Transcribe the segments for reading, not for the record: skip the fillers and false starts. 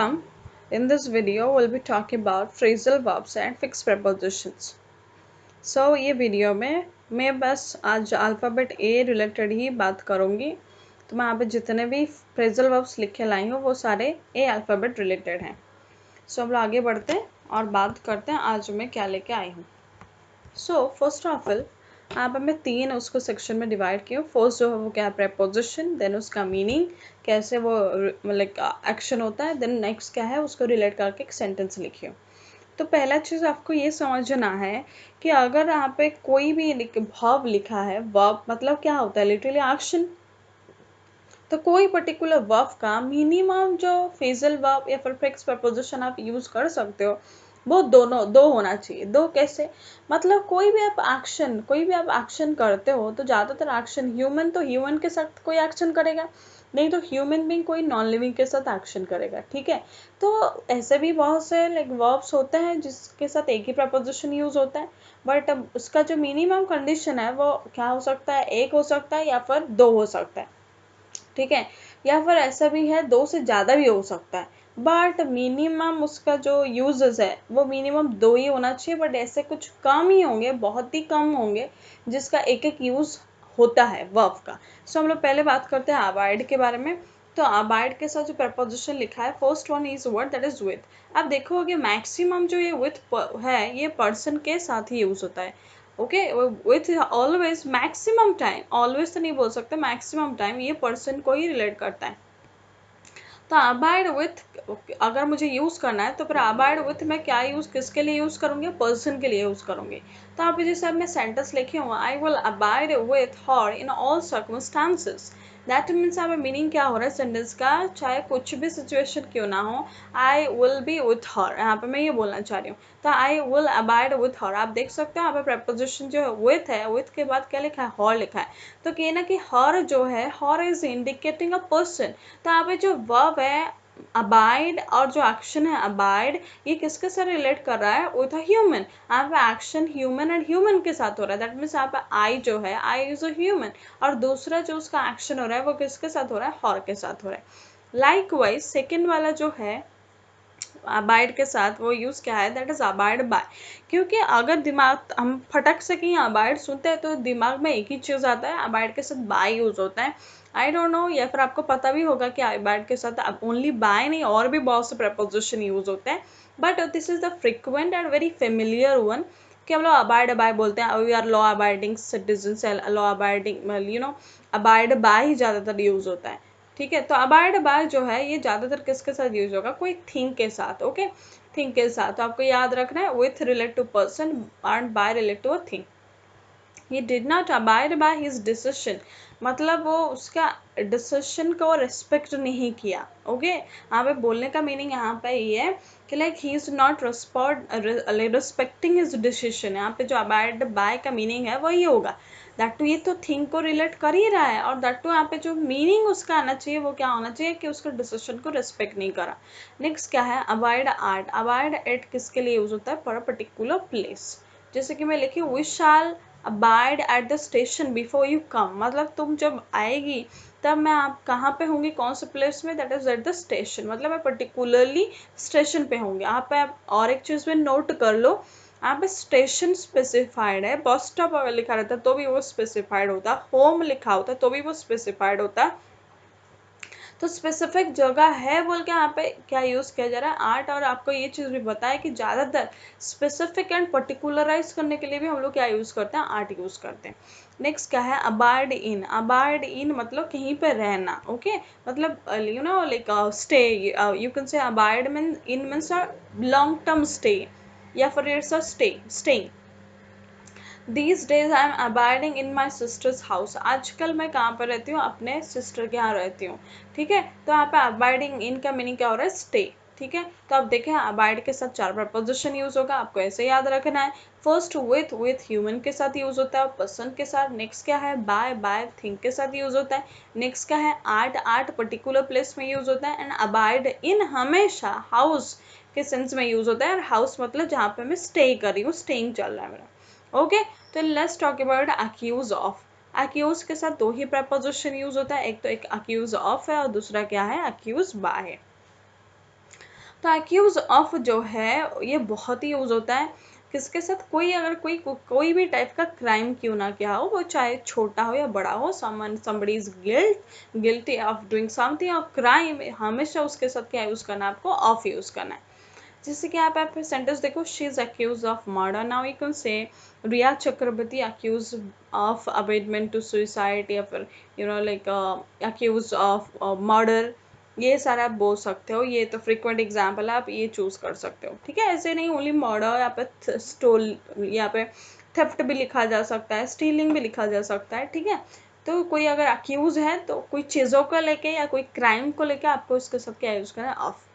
In this video, we'll be talking about phrasal verbs and fixed prepositions. So ये video में मैं बस आज अल्फ़ाबेट ए रिलेटेड ही बात करूँगी। तो मैं यहाँ पे जितने भी फ्रेजल वर्ब्स लिखे लाई हूँ वो सारे ए अल्फ़ाबेट रिलेटेड हैं। सो हम लोग आगे बढ़ते हैं और बात करते हैं आज मैं क्या लेके आई हूँ। सो फर्स्ट ऑफ ऑल यहाँ पर मैं तीन उसको सेक्शन में डिवाइड किया। फर्स्ट जो है वो क्या है, प्रेपोजिशन, देन उसका मीनिंग, कैसे वो मतलब एक्शन होता है, देन नेक्स्ट क्या है उसको रिलेट करके एक सेंटेंस लिखिए। तो पहला चीज़ आपको ये समझना है कि अगर यहाँ पे कोई भी वर्ब लिखा है, वर्ब मतलब क्या होता है, लिटरली एक्शन। तो कोई पर्टिकुलर वर्ब का मिनिमम जो फ्रेजल वर्ब या फिर फिक्स प्रपोजिशन आप यूज कर सकते हो वो दोनों दो होना चाहिए। दो कैसे, मतलब कोई भी आप एक्शन करते हो तो ज़्यादातर एक्शन ह्यूमन तो ह्यूमन के साथ कोई एक्शन करेगा, नहीं तो ह्यूमन बीइंग कोई नॉन लिविंग के साथ एक्शन करेगा। ठीक है, तो ऐसे भी बहुत से वर्ब्स होते हैं जिसके साथ एक ही प्रपोजिशन यूज होता है, बट उसका जो मिनिमम कंडीशन है वो क्या हो सकता है, एक हो सकता है या फिर दो हो सकता है। ठीक है, या फिर ऐसा भी है दो से ज़्यादा भी हो सकता है, बट मिनिमम उसका जो यूजेस है वो मिनिमम दो ही होना चाहिए। बट ऐसे कुछ कम ही होंगे, बहुत ही कम होंगे जिसका एक एक यूज होता है वर्ब का। सो हम लोग पहले बात करते हैं अवॉइड के बारे में। तो अवॉइड के साथ जो प्रपोजिशन लिखा है, first one is word that is with. आप देखोगे मैक्सिमम जो ये विथ है ये पर्सन के साथ ही यूज होता है। Okay, with always, maximum time, always तो नहीं बोल सकते, मैक्सिमम टाइम ये पर्सन को ही रिलेट करता है। तो अबाइड विथ अगर मुझे यूज करना है तो फिर अबाइड विथ मैं क्या यूज किसके लिए यूज करूंगी, पर्सन के लिए यूज करूंगी। तो आप जैसे अब मैं सेंटेंस लिखी हूँ, I will abide with her in all circumstances. That means यहाँ पे मीनिंग क्या हो रहा है सेंटेंस का, चाहे कुछ भी सिचुएशन क्यों ना हो, I will be with her, यहाँ पे मैं ये बोलना चाह रही हूँ। तो I will abide with her, आप देख सकते हो यहाँ पे प्रपोजिशन जो है विथ के बाद क्या लिखा है, हर लिखा है। तो कहना कि हर जो है, हर इज इंडिकेटिंग अ पर्सन। तो यहाँ पे जो वर्ब है अबाइड और जो एक्शन है अबाइड, ये किसके साथ रिलेट कर रहा है, विथ अ ह्यूमन। यहाँ पे एक्शन ह्यूमन एंड ह्यूमन के साथ हो रहा है, दैट मीन्स यहाँ पे आई जो है, आई इज अ ह्यूमन, और दूसरा जो उसका एक्शन हो रहा है वो किसके साथ हो रहा है, हर के साथ हो रहा है। लाइकवाइज सेकेंड वाला जो है अबाइड के साथ वो यूज क्या है, दैट इज अबाइड बाय। क्योंकि अगर दिमाग हम फटक से कहीं अबाइड सुनते हैं तो दिमाग में एक ही चीज आता है, अबाइड के साथ बाय यूज होता है। आई डोंट नो, या फिर आपको पता भी होगा कि अबाइड के साथ ओनली बाय नहीं और भी बहुत से प्रपोजिशन यूज होते हैं, but this is the frequent and very familiar one कि हम लोग अबाइड बाय बोलते हैं। We are law abiding citizen, law abiding abide by ही ज्यादातर यूज होता है। ठीक है, तो अबाइड बाय जो है ये ज्यादातर किसके साथ यूज होगा, कोई थिंग के साथ। ओके, थिंग के साथ, तो आपको याद रखना है with relate to person and by relate to a thing. He did not abide by his decision, मतलब वो उसका डिसीजन को रिस्पेक्ट नहीं किया। ओके, यहाँ पे बोलने का मीनिंग यहाँ पे ये है कि like he is not respecting his decision. यहाँ पे जो अबाइड बाय का मीनिंग है वही होगा, दैट टू ये तो थिंग को रिलेट कर ही रहा है, और दैट टू यहाँ पे जो मीनिंग उसका आना चाहिए वो क्या होना चाहिए कि उसका डिसीजन को रिस्पेक्ट नहीं करा। नेक्स्ट क्या है, अबाइड एट। अबाइड एट किसके लिए यूज होता है, फॉर अ पर्टिकुलर प्लेस। जैसे कि मैं लिखी we shall abide at the station before you come, मतलब तुम जब आएगी तब मैं आप कहाँ पे होंगी, कौन से प्लेस में, that is eight the station, मतलब मैं पर्टिकुलरली स्टेशन पे होंगी। यहाँ पे आप और एक चीज में नोट कर लो, यहाँ पे स्टेशन स्पेसिफाइड है, बस स्टॉप अगर लिखा रहता तो भी वो स्पेसिफाइड होता, होम लिखा होता तो भी वो स्पेसिफाइड होता। तो स्पेसिफिक जगह है बोल के यहाँ पे क्या यूज किया जा रहा है, आर्ट। और आपको ये चीज भी बताया कि ज्यादातर स्पेसिफिक एंड पर्टिकुलराइज करने के लिए भी हम लोग क्या यूज करते हैं, आर्ट यूज करते हैं। नेक्स्ट क्या है, अबाइड इन। अबाइड इन मतलब कहीं पे रहना। ओके, मतलब लाइक स्टे, यू कैन से abide mean in means long term stay, या फिर it's a stay. These days I am abiding in my sister's house. आजकल मैं कहाँ पर रहती हूँ, अपने सिस्टर के यहाँ रहती हूँ। ठीक है, तो यहाँ पे abiding in का मीनिंग क्या हो रहा है, स्टे। ठीक है, तो आप देखें अबाइड के साथ चार प्रपोजिशन यूज होगा, आपको ऐसे याद रखना है। फर्स्ट विथ ह्यूमन के साथ यूज होता है, पर्सन के साथ। नेक्स्ट क्या है, बाय थिंग के साथ यूज होता है। नेक्स्ट क्या है, आर्ट पर्टिकुलर प्लेस में यूज होता है। एंड अबाइड इन हमेशा हाउस के सेंस में यूज होता है, और हाउस मतलब जहाँ पे मैं स्टे कर रही हूँ, स्टेइंग चल रहा है मेरा। ओके, तो let's talk about accuse of. Accuse के साथ दो ही प्रपोजिशन यूज होता है, एक तो एक अक्यूज ऑफ है और दूसरा क्या है, अक्यूज बाय है। तो अक्यूज ऑफ जो है ये बहुत ही यूज होता है किसके साथ, कोई अगर कोई भी टाइप का क्राइम क्यों ना किया हो, वो चाहे छोटा हो या बड़ा हो, somebody is guilty of doing something or crime, हमेशा उसके साथ क्या यूज करना है, आपको ऑफ यूज करना है। जैसे कि आप सेंटेंस देखो, she is accuse of murder, now you can say Rhea Chakraborty accuse of abetment to suicide, या फिर लाइक अक्यूज ऑफ मर्डर, ये सारा आप बोल सकते हो। ये तो फ्रीक्वेंट एग्जाम्पल है, आप ये चूज कर सकते हो, ठीक है। ऐसे नहीं ओनली मर्डर, यहाँ पे स्टोल, यहाँ पे थेफ्ट भी लिखा जा सकता है, स्टीलिंग भी लिखा जा सकता है, ठीक है। तो कोई अगर अक्यूज है तो कोई चीज़ों को लेके या कोई क्राइम को लेके आपको इसके साथ क्या यूज करना है, ऑफ।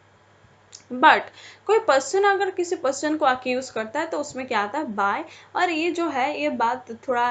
बट कोई पर्सन अगर किसी पर्सन को अक्यूज करता है तो उसमें क्या आता है, बाय। और ये जो है ये बात थोड़ा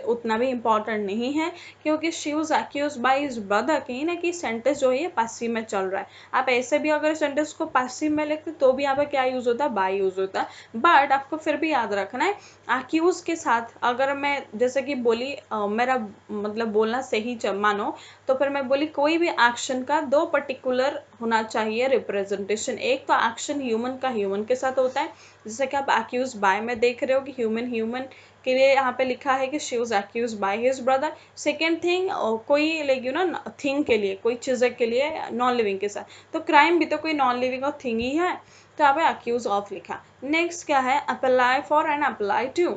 उतना भी इम्पोर्टेंट नहीं है, क्योंकि she was accuse by his brother, कहीं ना कहीं सेंटेंस जो है ये पासिव में चल रहा है। आप ऐसे भी अगर सेंटेंस को पासिव में लिखते तो भी यहाँ पर क्या यूज होता है, बाय यूज होता है। बट आपको फिर भी याद रखना है, अक्यूज के साथ अगर मैं जैसे कि बोली मेरा मतलब बोलना सही मानो, तो फिर मैं बोली कोई भी एक्शन का दो पर्टिकुलर होना चाहिए रिप्रेजेंटेशन। एक तो एक्शन ह्यूमन का ह्यूमन के साथ होता है, जैसे कि आप अक्यूज बाय में देख रहे हो कि ह्यूमन के लिए यहाँ पे लिखा है कि she was accuse by his brother. Second thing कोई लाइक थिंग के लिए, कोई चीज़ के लिए नॉन लिविंग के साथ, तो क्राइम भी तो कोई नॉन लिविंग और थिंग ही है, तो यहाँ पे अक्यूज ऑफ लिखा। नेक्स्ट क्या है, apply for and apply to.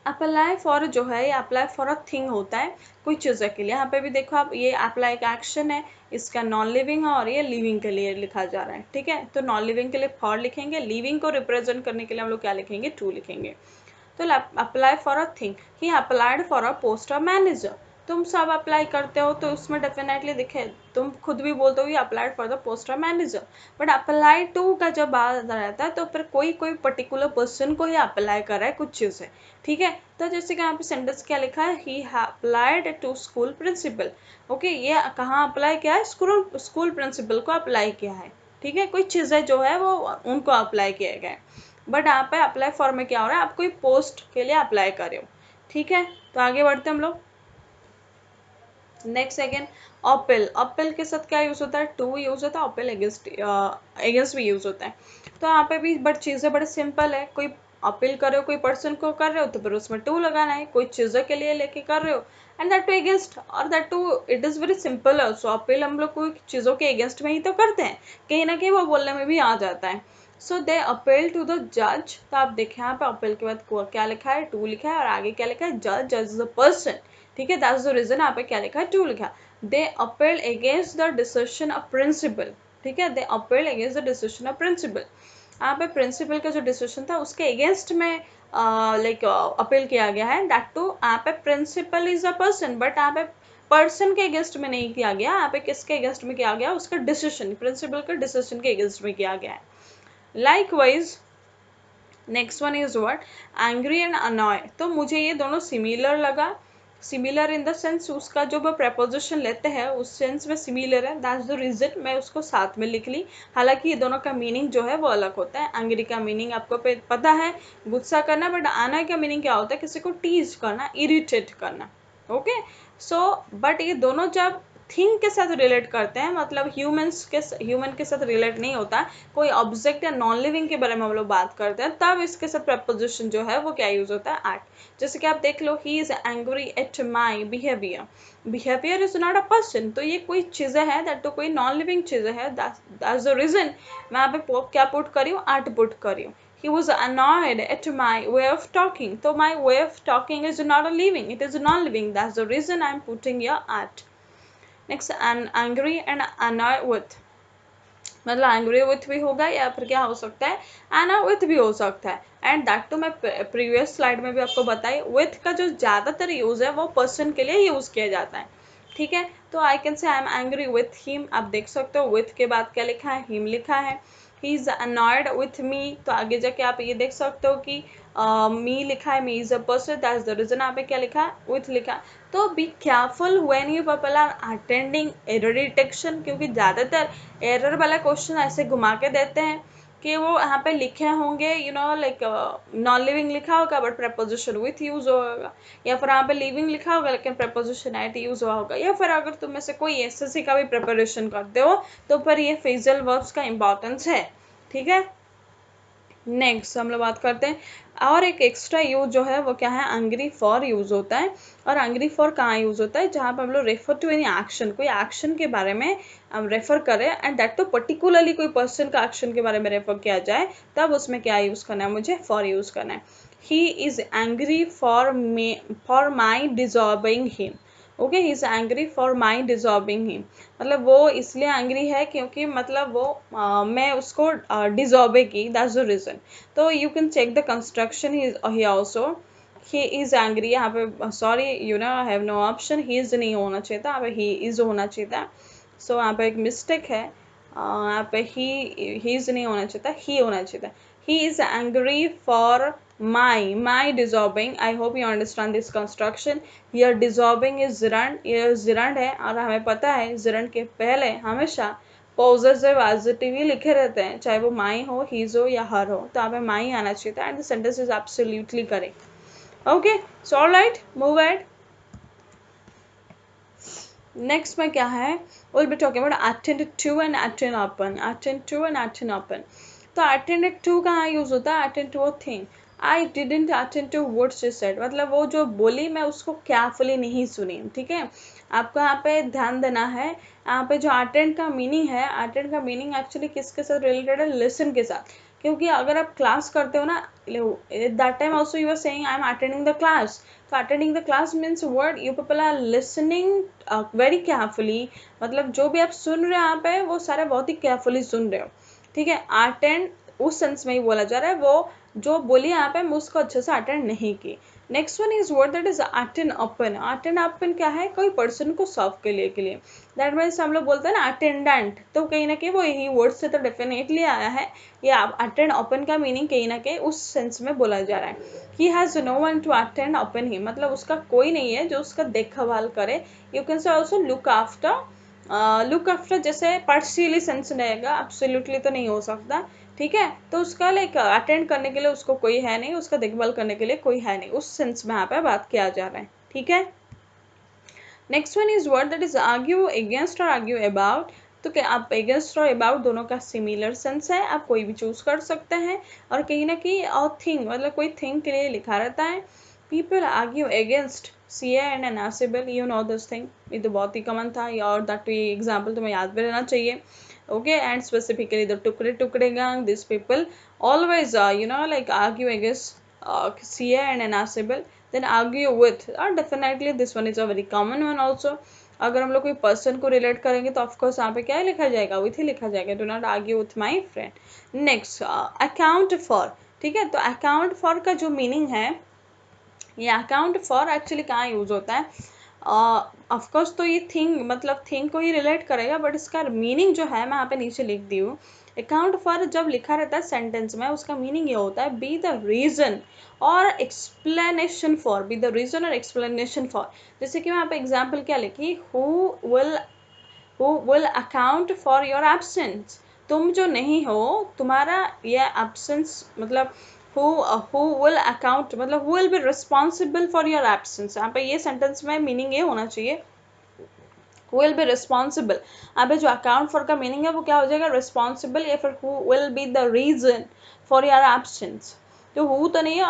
Apply for जो है ये अप्लाई फॉर अ थिंग होता है, कोई चीज़ के लिए। यहाँ पे भी देखो आप, ये अप्लाई का एक्शन है, इसका नॉन लिविंग है और ये लिविंग के लिए लिखा जा रहा है, ठीक है। तो नॉन लिविंग के लिए फॉर लिखेंगे, लिविंग को रिप्रेजेंट करने के लिए हम लोग क्या लिखेंगे, टू लिखेंगे। तो apply for a thing, he applied for a post of manager. तुम सब अप्लाई करते हो तो उसमें डेफिनेटली दिखे, तुम खुद भी बोलते हो applied for the post of manager. But apply to का जब बात रहता है तो फिर कोई पर्टिकुलर पर्सन को ही अप्लाई कर रहा है कुछ चीज़ें, ठीक है। तो जैसे कि यहाँ पे सेंटेंस क्या लिखा है, he applied to school principal. Okay, ये कहाँ अप्लाई किया है, स्कूल प्रिंसिपल को अप्लाई किया है, ठीक है। कोई चीज़ें जो है वो उनको अप्लाई किए गए। बट यहाँ पे अप्लाई फॉर में क्या हो रहा है, आप कोई पोस्ट के लिए अप्लाई कर रहे हो, ठीक है। तो आगे बढ़ते हम लोग। Next second, appeal. अपील के साथ क्या यूज होता है, टू यूज होता है। अपील अगेंस्ट भी यूज होता है। तो यहाँ पे भी बट चीज़ें बड़े सिंपल है, कोई अपील कर रहे हो, कोई पर्सन को कर रहे हो तो फिर उसमें टू लगाना है, कोई चीज़ों के लिए लेके कर रहे हो एंड दैट टू अगेंस्ट, और that too it is very simple also. Appeal हम लोग कोई चीज़ों के अगेंस्ट में ही तो करते हैं, कहीं ना कहीं वो बोलने में भी आ जाता है। सो दे अपील टू द जज। तो आप देखें यहाँ पे अपील के बाद क्या लिखा है, टू लिखा है, और आगे क्या लिखा है, जज, जज इज अ पर्सन, ठीक है। दैट्स द रीजन यहाँ पे क्या लिखा है, टू लिखा। They appeal against the decision of principal, ठीक है। They appeal against the decision of principal. यहाँ पे प्रिंसिपल का जो डिसीजन था उसके अगेंस्ट में लाइक अपील किया गया है। दैट टू यहाँ पे principal is a person, but यहाँ पे पर्सन के अगेंस्ट में नहीं किया गया, यहाँ पे किसके अगेंस्ट में किया गया, उसका डिसीजन, प्रिंसिपल के डिसीजन के अगेंस्ट में किया गया है। Likewise next one is what, angry and अनॉय। तो मुझे ये दोनों सिमिलर लगा, सिमिलर इन द सेंस उसका जो वो प्रपोजिशन लेते हैं उस सेंस में सिमिलर है, दैट्स द रीजन मैं उसको साथ में लिख ली। हालांकि ये दोनों का मीनिंग जो है वो अलग होता है। एंग्री का मीनिंग आपको पता है, गुस्सा करना, बट अनॉय का मीनिंग क्या होता है, किसी को टीज करना, इरिटेट करना, ओके। सो बट ये दोनों जब थिंग के साथ रिलेट करते हैं, मतलब ह्यूमन के साथ रिलेट नहीं होता, कोई ऑब्जेक्ट या नॉन लिविंग के बारे में हम लोग बात करते हैं, तब इसके साथ प्रपोजिशन जो है वो क्या यूज होता है, एट। जैसे कि आप देख लो, he is angry at my behaviour. Behaviour is not a person, तो ये कोई चीज़ें है, दैट तो कोई नॉन लिविंग चीज़ें है, दैट्स द रीजन मैं यहाँ पे क्या पुट करी हूँ, एट पुट करी हूँ। He was annoyed at my way of talking. So my way of talking is not a living, it is non-living. That's the reason I'm putting here at. Next, angry and annoyed with. मतलब angry with भी होगा या फिर क्या हो सकता है, एना with भी हो सकता है। एंड दैट टू मैं प्रीवियस स्लाइड में भी आपको बताई, विथ का जो ज़्यादातर यूज़ है वो पर्सन के लिए यूज़ किया जाता है, ठीक है। तो I can say I am angry with him, आप देख सकते हो विथ के बाद क्या लिखा है, हिम लिखा है। He is annoyed with me, तो आगे जाके आप ये देख सकते हो कि मी लिखा है, me is a person, that's the reason यहाँ पे क्या लिखा है, विथ लिखा। तो be careful when you people are attending error detection, क्योंकि ज़्यादातर एरर वाला क्वेश्चन ऐसे घुमा के देते हैं कि वो यहाँ पे लिखे होंगे लाइक नॉन लिविंग लिखा होगा बट प्रेपोजिशन विथ यूज होगा, या फिर यहाँ पे लिविंग लिखा होगा लेकिन प्रेपोजिशन एट यूज हुआ होगा, या फिर अगर तुम में से कोई एसएससी का भी प्रिपरेशन करते हो तो फिर ये फ्रेजल वर्ब्स का इंपॉर्टेंस है। ठीक है, नेक्स्ट हम लोग बात करते हैं और एक एक्स्ट्रा यूज जो है वो क्या है, एंग्री फॉर यूज होता है। और एंग्री फॉर कहाँ यूज होता है, जहाँ पे हम लोग रेफर टू एनी एक्शन, कोई एक्शन के बारे में हम रेफर करें एंड दैट तो पर्टिकुलरली कोई पर्सन का एक्शन के बारे में रेफर किया जाए, तब उसमें क्या यूज करना है, मुझे फॉर यूज करना है। He is angry for my disturbing him. Okay, he is angry for my disturbing him, मतलब वो इसलिए एंग्री है क्योंकि मतलब वो मैं उसको डिजॉर्ब की, दैट्स द रीजन। तो you can check the construction he also, he is angry, यहाँ पे sorry I have no option, he is नहीं होना चाहिए था, यहाँ पे ही इज होना चाहिए था। सो यहाँ पे एक मिस्टेक है, यहाँ पे ही इज नहीं होना चाहिए था, ही होना चाहिए था। ही is angry for my dissolving, I hope you understand this construction। here dissolving is gerund, ये gerund है और हमें पता है gerund के पहले हमेशा possessive adjective ही लिखे रहते हैं, चाहे वो my हो, his हो या her हो, तो हमें my आना चाहिए था and the sentence is absolutely correct। okay, so all right, move ahead। next में क्या है, we'll be talking about attend to and attend upon, attend to and attend upon। तो attend to कहाँ यूज होता है, attend to a thing। I didn't attend to what she said, मतलब वो जो बोली मैं उसको केयरफुली नहीं सुनी। ठीक है, आपको यहाँ पे ध्यान देना है, यहाँ पे जो attend का मीनिंग है, attend का मीनिंग एक्चुअली किसके साथ रिलेटेड है, लिसन के साथ। क्योंकि अगर आप क्लास करते हो ना, that time also you are saying I am attending the class, तो attending the class means word you people are listening very carefully, मतलब जो भी आप सुन रहे हो यहाँ पे वो सारे बहुत ही केयरफुली सुन रहे हो। ठीक है, अटेंड उस सेंस में ही बोला जा रहा है, वो जो बोली यहाँ पे मैं उसको अच्छे से अटेंड नहीं की। Next one is word that is attend upon. Attend upon क्या है, कोई पर्सन को सर्व के लिए दैट मीन्स हम लोग बोलते हैं ना अटेंडेंट, तो कहीं ना कहीं वो यही वर्ड से तो डेफिनेटली आया है। या अटेंड अपन का मीनिंग कहीं ना कहीं उस सेंस में बोला जा रहा है। He has no one to attend upon him, मतलब उसका कोई नहीं है जो उसका देखभाल करे। You can say also look after, look after जैसे पार्शियली सेंस रहेगा, एब्सोल्युटली तो नहीं हो सकता। ठीक है, तो उसका लाइक अटेंड करने के लिए उसको कोई है नहीं, उसका देखभाल करने के लिए कोई है नहीं, उस सेंस में यहाँ पे बात किया जा रहा है। ठीक है, next one is word that is argue against और आर्ग्यू अबाउट। तो क्या आप अगेंस्ट और अबाउट दोनों का सिमिलर सेंस है, आप कोई भी चूज कर सकते हैं। और कहीं ना कहीं और थिंग, मतलब कोई थिंग के लिए लिखा रहता है। People argue against see and एनासिबल, यू नो दिस थिंग, ये तो बहुत ही कॉमन था, और दैट ये एग्जाम्पल तुम्हें याद भी रहना चाहिए। okay, and specifically the tukde gang, these people always like argue against CA and enactable, then argue with, definitely this one is a very common one also। अगर हम लोग कोई पर्सन को रिलेट करेंगे तो ऑफकोर्स यहाँ पे क्या लिखा जाएगा, विथ ही लिखा जाएगा, do not argue with my friend. Next account for. ठीक है, तो अकाउंट फॉर का जो मीनिंग है, ये अकाउंट फॉर एक्चुअली कहाँ यूज होता है, ऑफकोर्स तो ये थिंग, मतलब थिंग को ही रिलेट करेगा, बट इसका मीनिंग जो है मैं यहाँ पे नीचे लिख दी हूँ। अकाउंट फॉर जब लिखा रहता है सेंटेंस में, उसका मीनिंग ये होता है बी द रीजन और explanation for, be the reason और एक्सप्लेनेशन फॉर। जैसे कि मैं यहाँ पे एग्जाम्पल क्या लिखी, who will account for your absence, तुम जो नहीं हो, तुम्हारा ये एब्सेंस, मतलब who will account, मतलब who will be responsible for your absence। यहाँ पे ये सेंटेंस में मीनिंग ये होना चाहिए, who will be responsible। यहाँ पे जो account for का मीनिंग है वो क्या हो जाएगा, responsible, या फिर who will be the reason for your absence। तो who तो नहीं है,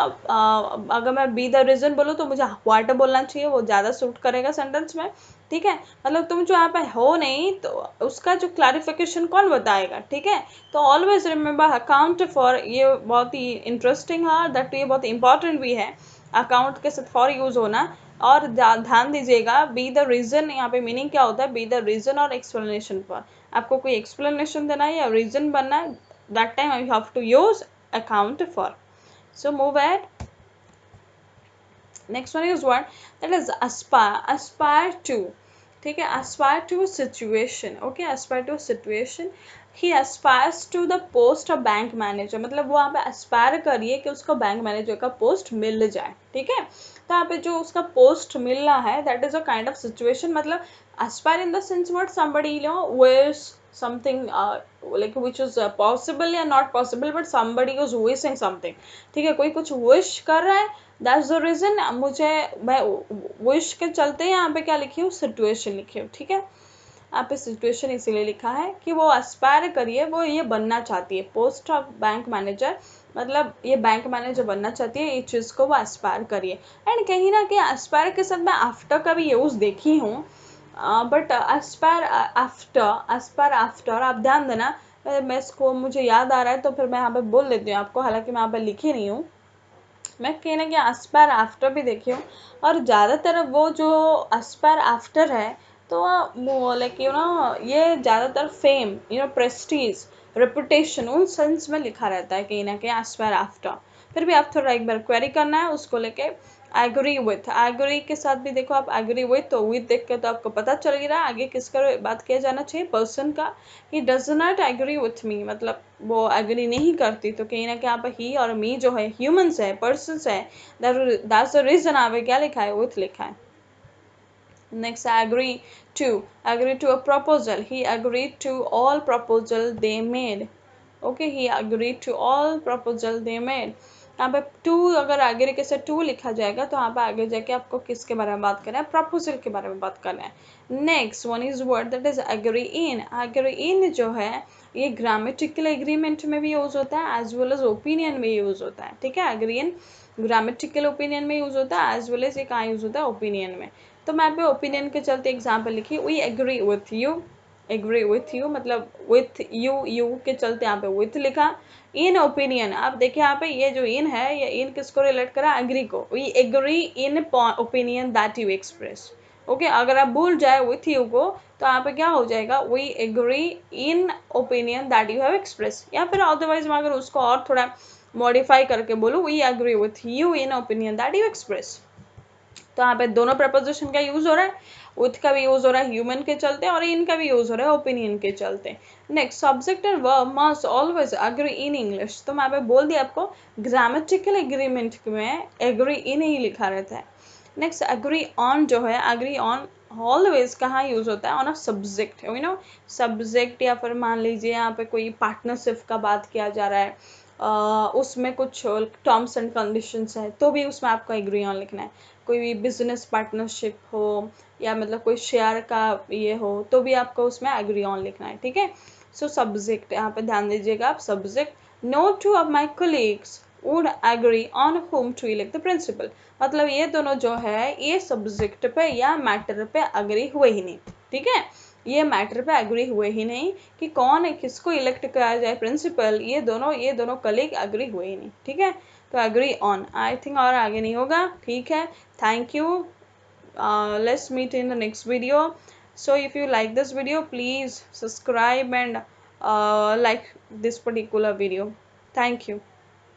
अगर मैं be the reason बोलूँ तो मुझे what बोलना चाहिए, वो ज़्यादा सूट करेगा सेंटेंस में। ठीक है, मतलब तुम जो यहाँ पे हो नहीं, तो उसका जो क्लैरिफिकेशन कौन बताएगा। ठीक है, तो ऑलवेज रिमेंबर अकाउंट फॉर, ये बहुत ही इंटरेस्टिंग है, दैट ये बहुत इंपॉर्टेंट भी है, अकाउंट के साथ फॉर यूज होना। और ध्यान दीजिएगा, बी द रीजन, यहाँ पे मीनिंग क्या होता है, बी द रीजन और एक्सप्लेनेशन फॉर। आपको कोई एक्सप्लेनेशन देना है या रीजन बनना है, that time you have to use account for. So move at. Next one is word that is aspire to। ठीक है, aspire to a situation। okay, aspire to a situation। he aspires to the post of bank manager, मतलब वो यहाँ पे aspire करिए कि उसको bank manager का पोस्ट मिल जाए। ठीक है, तो यहाँ पे जो उसका पोस्ट मिल रहा है, that is a kind of situation, मतलब aspire in the sense what somebody wears something like which is possible या not possible, but somebody was wishing something. ठीक है, कोई कुछ wish कर रहा है, that's the reason मुझे, मैं wish के चलते यहाँ पे क्या लिखी हूँ, situation लिखी हूँ. ठीक है, यहाँ पे सिचुएशन इसीलिए लिखा है कि वो एस्पायर करिए, वो ये बनना चाहती है, पोस्ट ऑफ बैंक मैनेजर, मतलब ये बैंक मैनेजर बनना चाहती है, ये चीज़ को वो एस्पायर करिए. एंड कहीं ना कहीं एस्पायर के साथ मैं आफ्टर का भी यूज़ देखी हूँ, बट एस्पायर आफ्टर आप ध्यान देना. मैं इसको मुझे याद आ रहा है तो फिर मैं यहाँ पे बोल देती हूँ आपको, हालांकि मैं यहाँ पे लिखी नहीं हूँ. मैं कहीं ना कहीं एस्पायर आफ्टर भी देखी हूँ, और ज़्यादातर वो जो एस्पायर आफ्टर है, तो वो लाइक ये ज़्यादातर फेम, प्रेस्टीज, रेपुटेशन, उन सेंस में लिखा रहता है कहीं ना कहीं एस्पायर आफ्टर. फिर भी आप थोड़ा एक बार क्वेरी करना है उसको लेके. एग्री विथ, एग्री के साथ भी देखो आप, एग्री विथ, तो विथ देख के तो आपको पता चल ही रहा है आगे किसका बात किया जाना चाहिए, पर्सन का. He does not agree with me, मतलब वो एग्री नहीं करती, तो कहीं ना कहीं यहाँ पर ही और मी जो है ह्यूमंस है, पर्सन्स है, दैट्स द रीजन यहाँ पे क्या लिखा है, विथ लिखा है. Next, agree to a proposal. He agreed to all proposal they made. Okay, he agreed to all proposal they made. यहाँ पे टू, अगर आगे के से टू लिखा जाएगा तो यहाँ पे आगे जाके आपको किसके बारे में बात करना है, प्रपोजल के बारे में बात करना है. Next one is word that is agree in. Agree in जो है ये ग्रामेटिकल एग्रीमेंट में भी यूज होता है, एज वेल एज ओपिनियन में यूज होता है. ठीक है, एग्री इन ग्रामेटिकल ओपिनियन में यूज होता है, एज वेल एज ये कहाँ यूज होता है, ओपिनियन में. तो मैं यहाँ पे ओपिनियन के चलते एग्जाम्पल लिखी, we agree with you. Agree with you मतलब विथ यू के चलते यहाँ पे विथ लिखा. इन ओपिनियन, आप देखिए यहाँ पे ये जो इन है, ये इन किसको रिलेट करा, एग्री को. We agree in opinion that you express. Okay, अगर आप भूल जाए विथ यू को तो यहाँ पे क्या हो जाएगा, we agree in opinion that you have express. या फिर अदरवाइज मैं अगर उसको और थोड़ा मॉडिफाई करके बोलूँ, we agree with you in opinion that you express. तो यहाँ पे दोनों प्रपोजिशन का यूज हो रहा है, विथ का भी यूज हो रहा है ह्यूमन के चलते, और इन का भी यूज हो रहा है ओपिनियन के चलते. Next, subject and verb must always agree in English. तो मैं यहाँ पे बोल दिया आपको, ग्रामेटिकल एग्रीमेंट में एग्री इन ही लिखा रहता है. नेक्स्ट, एग्री ऑन जो है, एग्री ऑन ऑलवेज कहाँ यूज होता है, ऑन अ सब्जेक्ट, सब्जेक्ट, या फिर मान लीजिए यहाँ पे कोई पार्टनरशिप का बात किया जा रहा है, उसमें कुछ टर्म्स एंड कंडीशंस है, तो भी उसमें आपको एग्री ऑन लिखना है. कोई भी बिजनेस पार्टनरशिप हो, या मतलब कोई शेयर का ये हो, तो भी आपको उसमें एग्री ऑन लिखना है. ठीक है, सो सब्जेक्ट यहाँ पे ध्यान दीजिएगा आप, subject. No two of my colleagues would agree on whom to elect the principal. मतलब ये दोनों जो है ये सब्जेक्ट पे या मैटर पे एग्री हुए ही नहीं. ठीक है, ये मैटर पे एग्री हुए ही नहीं कि कौन किसको इलेक्ट किया जाए प्रिंसिपल, ये दोनों कलीग एग्री हुए ही नहीं. ठीक है, तो एग्री ऑन, आई थिंक और आगे नहीं होगा. ठीक है, thank you. Let's meet in the next video. So if you like this video, please subscribe and like this particular video. Thank you.